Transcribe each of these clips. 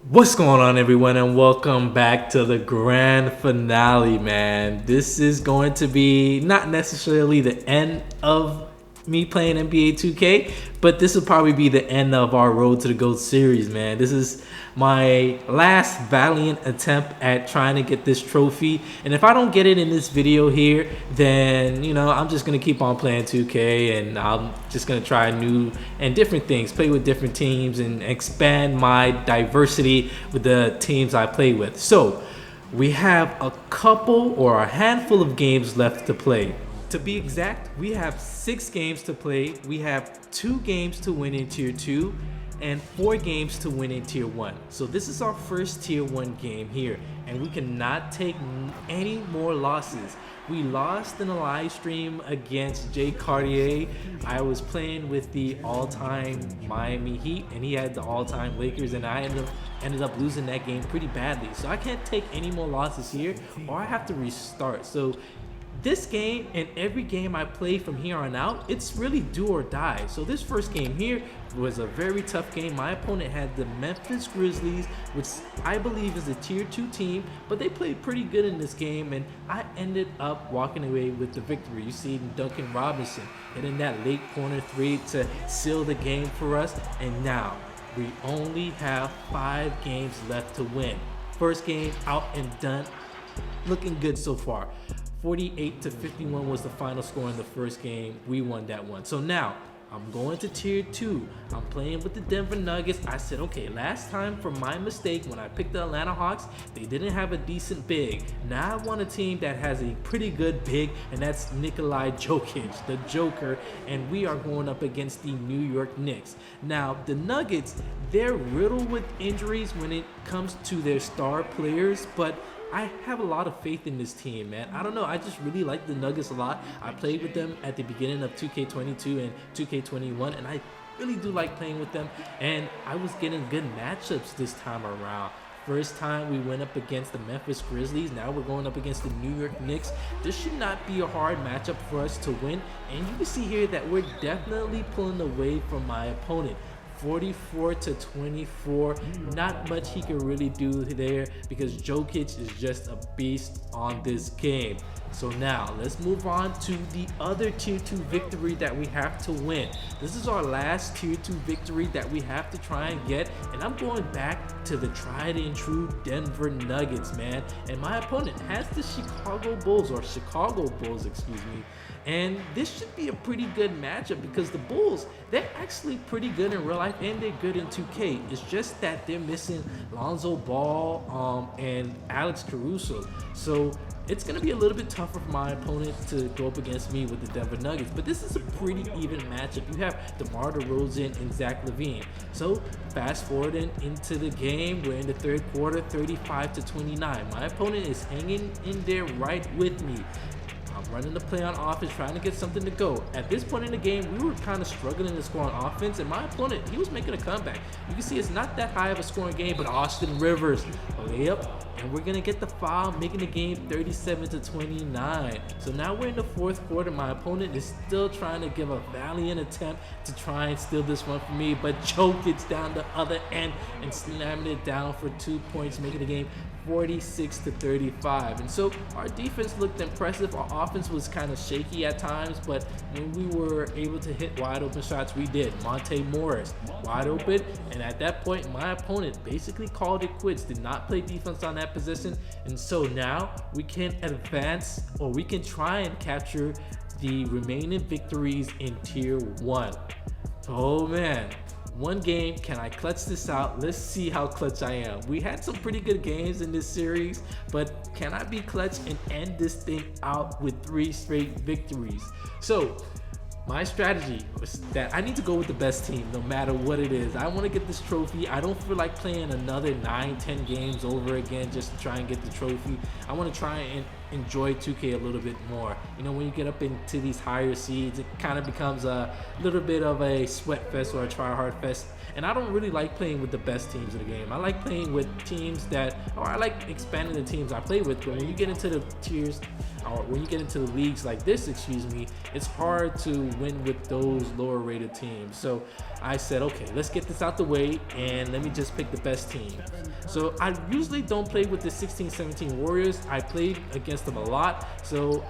What's going on, everyone, and welcome back to the grand finale, man. This is going to be not necessarily the end of me playing NBA 2K, but this will probably be the end of our Road to the GOAT series, man. This is my last valiant attempt at trying to get this trophy, and if I don't get it in this video here, then I'm just gonna keep on playing 2K, and I'm just gonna try new and different things, play with different teams, and expand my diversity with the teams I play with. So we have a couple or a handful of games left to play. To be exact, we have 6 games to play. We have 2 games to win in Tier 2 and 4 games to win in Tier 1. So this is our first Tier 1 game here, and we cannot take any more losses. We lost in a live stream against Jay Cartier. I was playing with the all-time Miami Heat, and he had the all-time Lakers, and I ended up losing that game pretty badly. So I can't take any more losses here, or I have to restart. So this game and every game I play from here on out, it's really do or die. So this first game here was a very tough game. My opponent had the Memphis Grizzlies, which I believe is a Tier 2 team, but they played pretty good in this game, and I ended up walking away with the victory. You see Duncan Robinson hitting that late corner 3 to seal the game for us, and now we only have 5 games left to win. First game out and done, looking good so far. 48-51 was the final score in the first game. We won that one. So now I'm going to Tier 2. I'm playing with the Denver Nuggets. I said, okay, last time for my mistake when I picked the Atlanta Hawks, they didn't have a decent big. Now I want a team that has a pretty good big, and that's Nikola Jokic, the Joker, and we are going up against the New York Knicks. Now, the Nuggets, they're riddled with injuries when it comes to their star players, but I have a lot of faith in this team, man. I don't know, I just really like the Nuggets a lot. I played with them at the beginning of 2K22 and 2K21, and I really do like playing with them, and I was getting good matchups this time around. First time we went up against the Memphis Grizzlies, now we're going up against the New York Knicks. This should not be a hard matchup for us to win, and you can see here that we're definitely pulling away from my opponent. 44-24, not much he can really do there because Jokic is just a beast on this game. So now let's move on to the other Tier 2 victory that we have to win. This is our last Tier 2 victory that we have to try and get, and I'm going back to the tried and true Denver Nuggets, man. And my opponent has the Chicago Bulls, excuse me. And this should be a pretty good matchup because the Bulls, they're actually pretty good in real life and they're good in 2K. It's just that they're missing Lonzo Ball and Alex Caruso. So it's going to be a little bit tougher for my opponent to go up against me with the Denver Nuggets. But this is a pretty even matchup. You have DeMar DeRozan and Zach LaVine. So fast forwarding into the game, we're in the third quarter, 35-29. My opponent is hanging in there right with me. I'm running the play on offense, trying to get something to go. At this point in the game, we were kind of struggling to score on offense, and my opponent, he was making a comeback. You can see it's not that high of a scoring game, but Austin Rivers, layup, and we're gonna get the foul, making the game 37-29. So now we're in the fourth quarter. My opponent is still trying to give a valiant attempt to try and steal this one from me, but Jokic down the other end and slamming it down for 2 points, making the game 46-35. And so our defense looked impressive. Our offense was kind of shaky at times, but when we were able to hit wide open shots, we did. Monte Morris wide open, and at that point my opponent basically called it quits, did not play defense on that position. And so now we can advance, or we can try and capture the remaining victories in Tier 1. Oh man, one game, can I clutch this out? Let's see how clutch I am. We had some pretty good games in this series, but can I be clutch and end this thing out with 3 straight victories? So my strategy was that I need to go with the best team no matter what it is. I want to get this trophy. I don't feel like playing another 9-10 games over again just to try and get the trophy. I want to try and enjoy 2K a little bit more. You know, when you get up into these higher seeds, it kind of becomes a little bit of a sweat fest or a try hard fest. And I don't really like playing with the best teams in the game. I like playing with teams or I like expanding the teams I play with. But when you get into the tiers, or when you get into the leagues like this, it's hard to win with those lower rated teams. So I said, okay, let's get this out the way and let me just pick the best team. So I usually don't play with the 16-17 Warriors. I played against them a lot. So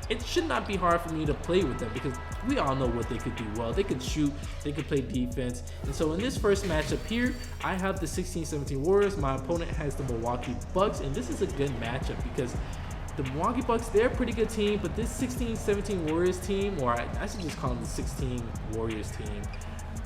it should not be hard for me to play with them because we all know what they could do well. They could shoot, they could play defense. And so in this first matchup here, I have the 16-17 Warriors. My opponent has the Milwaukee Bucks, and this is a good matchup because the Milwaukee Bucks, they're a pretty good team, but this 16-17 Warriors team, or I should just call them the 16 Warriors team,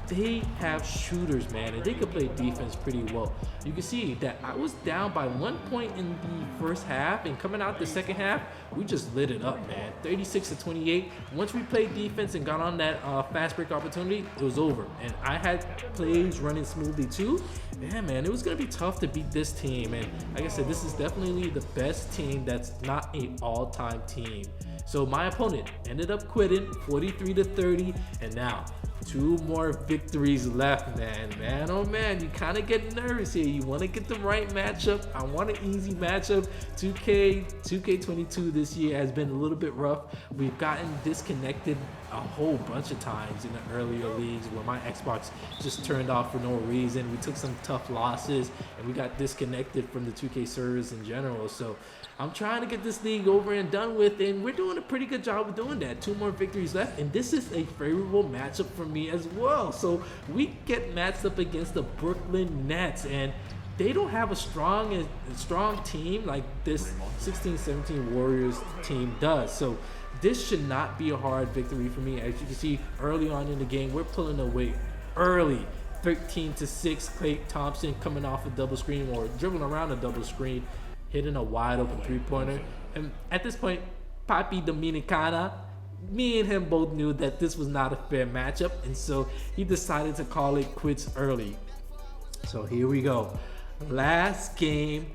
they have shooters, man, and they can play defense pretty well. You can see that I was down by 1 point in the first half, and coming out the second half, we just lit it up, man. 36-28. Once we played defense and got on that fast break opportunity, it was over. And I had plays running smoothly too. Yeah, man, it was gonna be tough to beat this team. And like I said, this is definitely the best team that's not an all-time team. So my opponent ended up quitting 43-30, and now 2 more victories left, man. Man, oh man, you kind of get nervous here. You want to get the right matchup. I want an easy matchup. 2K22 this year has been a little bit rough. We've gotten disconnected a whole bunch of times in the earlier leagues where my Xbox just turned off for no reason. We took some tough losses and we got disconnected from the 2K servers in general. So I'm trying to get this league over and done with, and we're doing a pretty good job of doing that. 2 more victories left, and this is a favorable matchup for me as well. So we get matched up against the Brooklyn Nets, and they don't have a strong team like this 16-17 Warriors team does. So this should not be a hard victory for me. As you can see early on in the game, we're pulling away early. 13-6, Klay Thompson coming off a double screen or dribbling around a double screen, hitting a wide open 3-pointer. And at this point, Papi Dominicana, me and him both knew that this was not a fair matchup, and so he decided to call it quits early. So here we go. Last game,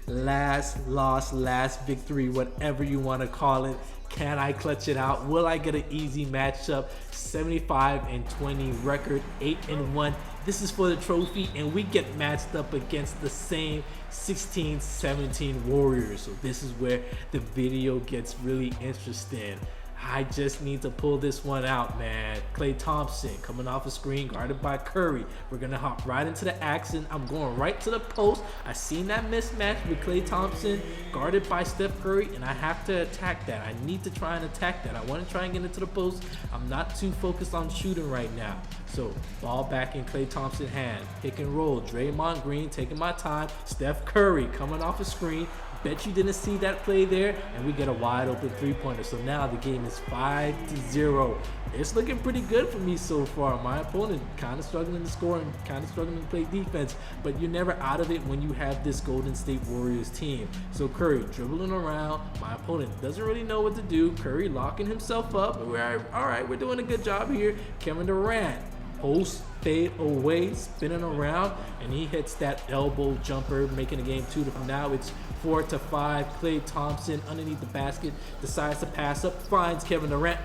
last loss, last victory, whatever you want to call it. Can I clutch it out? Will I get an easy matchup? 75-20 record, 8-1. This is for the trophy, and we get matched up against the same 16-17 Warriors. So this is where the video gets really interesting. I just need to pull this one out, man. Klay Thompson coming off a screen, guarded by Curry. We're gonna hop right into the action. I'm going right to the post. I seen that mismatch with Klay Thompson, guarded by Steph Curry, and I have to attack that. I need to try and attack that. I want to try and get into the post. I'm not too focused on shooting right now. So ball back in Klay Thompson's hand. Pick and roll. Draymond Green taking my time. Steph Curry coming off a screen. Bet you didn't see that play there, and we get a wide open 3-pointer. So now the game is 5-0. It's looking pretty good for me so far. My opponent kind of struggling to score and kind of struggling to play defense, but you're never out of it when you have this Golden State Warriors team. So Curry dribbling around. My opponent doesn't really know what to do. Curry locking himself up. All right, we're doing a good job here. Kevin Durant. Post fade away, spinning around, and he hits that elbow jumper, making the game 2-5. Now it's 4-5. Klay Thompson underneath the basket decides to pass up, finds Kevin Durant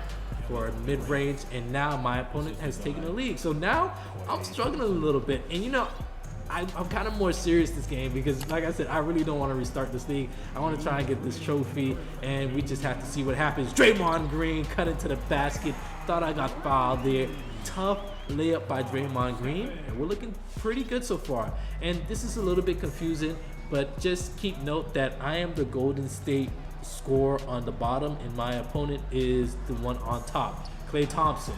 for a mid-range, and now my opponent has taken the lead. So now I'm struggling a little bit, and you know, I'm kind of more serious this game because, like I said, I really don't want to restart this league. I want to try and get this trophy, and we just have to see what happens. Draymond Green cut into the basket. Thought I got fouled there. Tough layup by Draymond Green, and we're looking pretty good so far. And this is a little bit confusing, but just keep note that I am the Golden State scorer on the bottom, and my opponent is the one on top, Klay Thompson.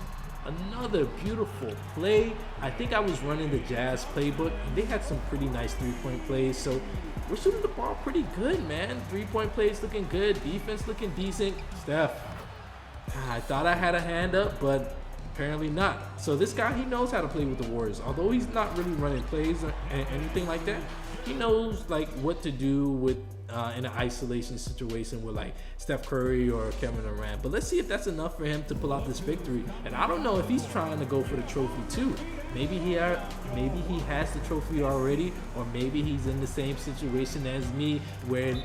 Another beautiful play. I think I was running the Jazz playbook, and they had some pretty nice 3-point plays. So we're shooting the ball pretty good, man. 3-point plays looking good. Defense looking decent. Steph, I thought I had a hand up, but apparently not. So this guy, he knows how to play with the Warriors. Although he's not really running plays anything like that. He knows like what to do with in an isolation situation with like Steph Curry or Kevin Durant. But let's see if that's enough for him to pull out this victory. And I don't know if he's trying to go for the trophy too. Maybe he has the trophy already, or maybe he's in the same situation as me where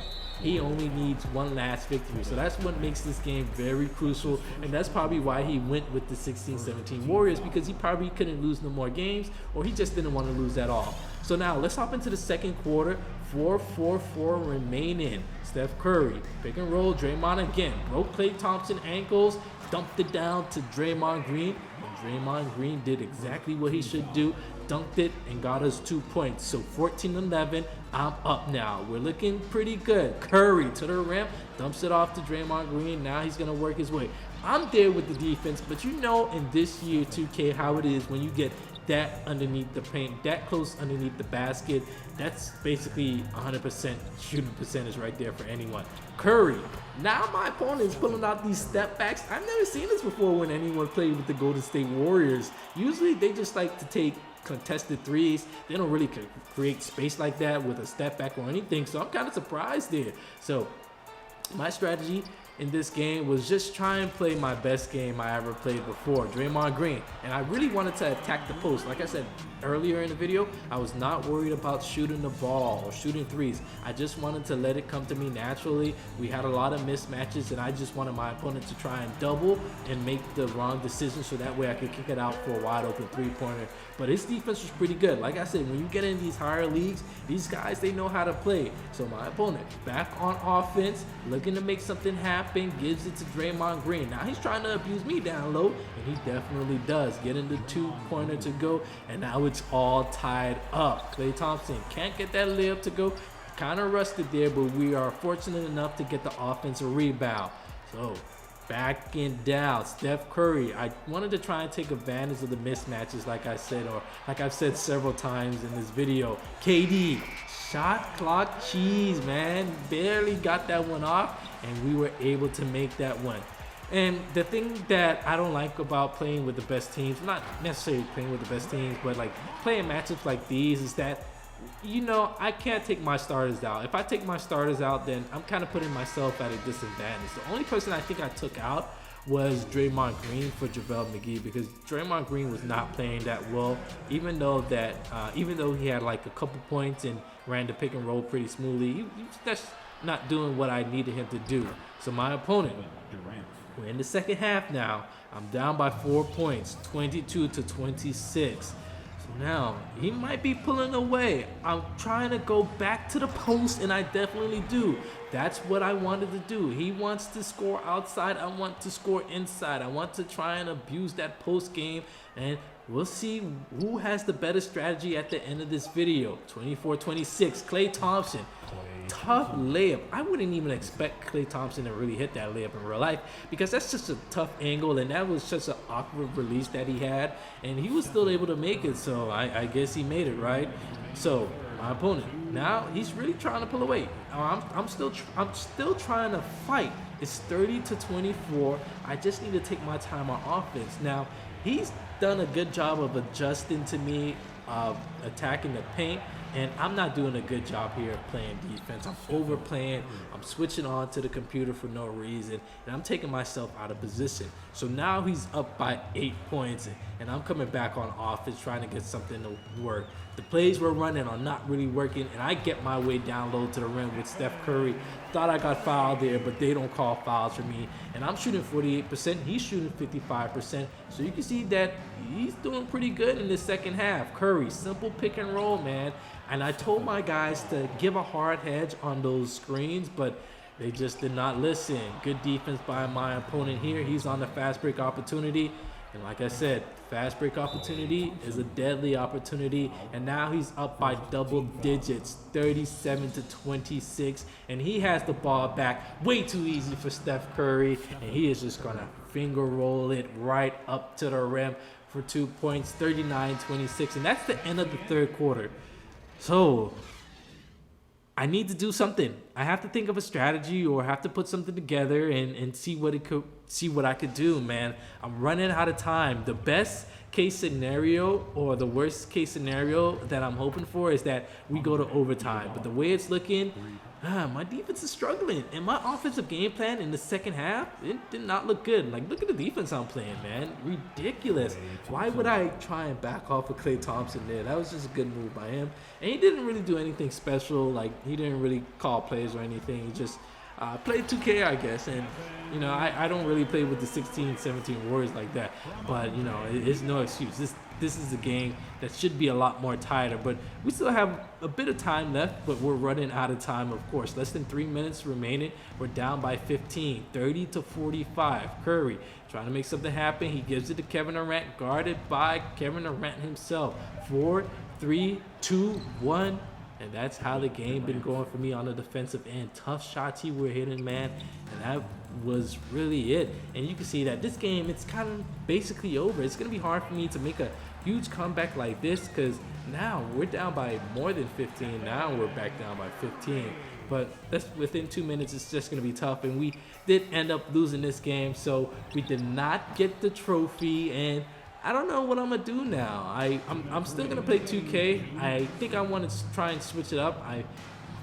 he only needs one last victory. So that's what makes this game very crucial, and that's probably why he went with the 16-17 Warriors, because he probably couldn't lose no more games, or he just didn't want to lose at all. So now let's hop into the second quarter. 4-4-4 remaining. Steph Curry, pick and roll, Draymond again, broke Klay Thompson ankles, dumped it down to Draymond Green, and Draymond Green did exactly what he should do, dunked it and got us 2 points. So 14-11, I'm up now. We're looking pretty good. Curry to the rim, dumps it off to Draymond Green. Now he's gonna work his way. I'm there with the defense, but you know in this year 2K how it is when you get that underneath the paint, that close underneath the basket. That's basically 100% shooting percentage right there for anyone. Curry. Now my opponent's pulling out these step backs. I've never seen this before when anyone played with the Golden State Warriors. Usually they just like to take contested threes. They don't really create space like that with a step back or anything. So I'm kind of surprised there. So my strategy in this game was just try and play my best game I ever played before, Draymond Green. And I really wanted to attack the post. Like I said earlier in the video, I was not worried about shooting the ball or shooting threes. I just wanted to let it come to me naturally. We had a lot of mismatches, and I just wanted my opponent to try and double and make the wrong decision so that way I could kick it out for a wide open three-pointer. But his defense was pretty good. Like I said, when you get in these higher leagues, these guys, they know how to play. So my opponent, back on offense, looking to make something happen, gives it to Draymond Green. Now he's trying to abuse me down low, and he definitely does. Getting the 2-pointer to go, and now it's all tied up. Klay Thompson can't get that layup to go. Kind of rusted there, but we are fortunate enough to get the offensive rebound. So backing down, Steph Curry. I wanted to try and take advantage of the mismatches, like I said, or like I've said several times in this video. KD, shot clock cheese, man. Barely got that one off, and we were able to make that one. And the thing that I don't like about playing with the best teams, not necessarily playing with the best teams, but like playing matchups like these, is that, you know, I can't take my starters out. If I take my starters out, then I'm kind of putting myself at a disadvantage. The only person I think I took out was Draymond Green for JaVale McGee, because Draymond Green was not playing that well, even though he had like a couple points and ran the pick and roll pretty smoothly. He was just not doing what I needed him to do. So my opponent, we're in the second half now. I'm down by 4 points, 22-26. So now he might be pulling away. I'm trying to go back to the post, and I definitely do. That's what I wanted to do. He wants to score outside. I want to score inside. I want to try and abuse that post game, and we'll see who has the better strategy at the end of this video. 24-26, Klay Thompson. Tough layup. I wouldn't even expect Klay Thompson to really hit that layup in real life, because that's just a tough angle, and that was such an awkward release that he had, and he was still able to make it. So I guess he made it, right? So my opponent, now he's really trying to pull away. I'm still trying to fight. It's 30-24. I just need to take my time on offense. Now he's done a good job of adjusting to me, attacking the paint, and I'm not doing a good job here of playing defense. I'm overplaying. I'm switching on to the computer for no reason, and I'm taking myself out of position. So now he's up by 8 points, and I'm coming back on offense trying to get something to work. The plays we're running are not really working, and I get my way down low to the rim with Steph Curry. Thought I got fouled there, but they don't call fouls for me, and I'm shooting 48%. He's shooting 55%. So you can see that he's doing pretty good in the second half. Curry, simple pick and roll, man. And I told my guys to give a hard hedge on those screens, but they just did not listen. Good defense by my opponent here. He's on the fast break opportunity. And like I said, fast break opportunity is a deadly opportunity. And now he's up by double digits, 37-26. And he has the ball back. Way too easy for Steph Curry. And he is just going to finger roll it right up to the rim for 2 points, 39-26. And that's the end of the third quarter. So I need to do something. I have to think of a strategy, or have to put something together and see what I could do, man. I'm running out of time. The best case scenario, or the worst case scenario that I'm hoping for, is that we go to overtime. But the way it's looking, my defense is struggling, and my offensive game plan in the second half, it did not look good. Like, look at the defense I'm playing, man. Ridiculous. Why would I try and back off with Klay Thompson there? That was just a good move by him. And he didn't really do anything special. Like, he didn't really call plays or anything. He just played 2K, I guess. And, you know, I don't really play with the 16, 17 Warriors like that. But, you know, it's no excuse. This is a game that should be a lot more tighter, but we still have a bit of time left, but we're running out of time, of course. Less than 3 minutes remaining. We're down by 15, 30-45. Curry trying to make something happen. He gives it to Kevin Durant, guarded by Kevin Durant himself. 4, 3, 2, 1. And that's how the game been going for me on the defensive end. Tough shots he were hitting, man. And that was really it. And you can see that this game, it's kind of basically over. It's going to be hard for me to make a huge comeback like this, because now we're down by more than 15. Now we're back down by 15. But that's within 2 minutes. It's just going to be tough. And we did end up losing this game. So we did not get the trophy. And I don't know what I'm gonna do now. I'm still gonna play 2K. I think I want to try and switch it up. I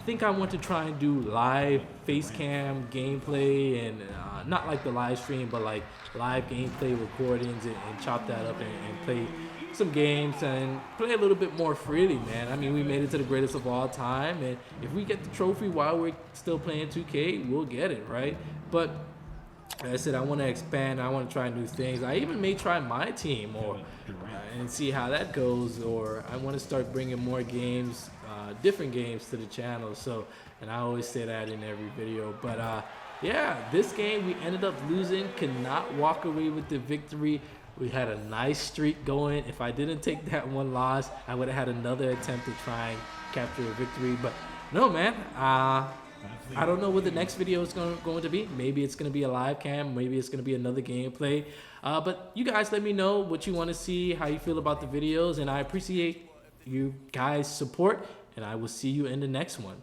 think I want to try and do live face cam gameplay, and not like the live stream, but like live gameplay recordings, and chop that up and play some games and play a little bit more freely, man. I mean, we made it to the greatest of all time, and if we get the trophy while we're still playing 2K, we'll get it, right? But like I said, I want to expand. I want to try new things. I even may try my team, or and see how that goes. Or I want to start bringing more games, different games to the channel. So, and I always say that in every video. But yeah, this game we ended up losing. Could not walk away with the victory. We had a nice streak going. If I didn't take that one loss, I would have had another attempt to try and capture a victory. But no, man. I don't know what the next video is going to be. Maybe it's going to be a live cam. Maybe it's going to be another gameplay. But you guys let me know what you want to see, how you feel about the videos. And I appreciate you guys' support. And I will see you in the next one.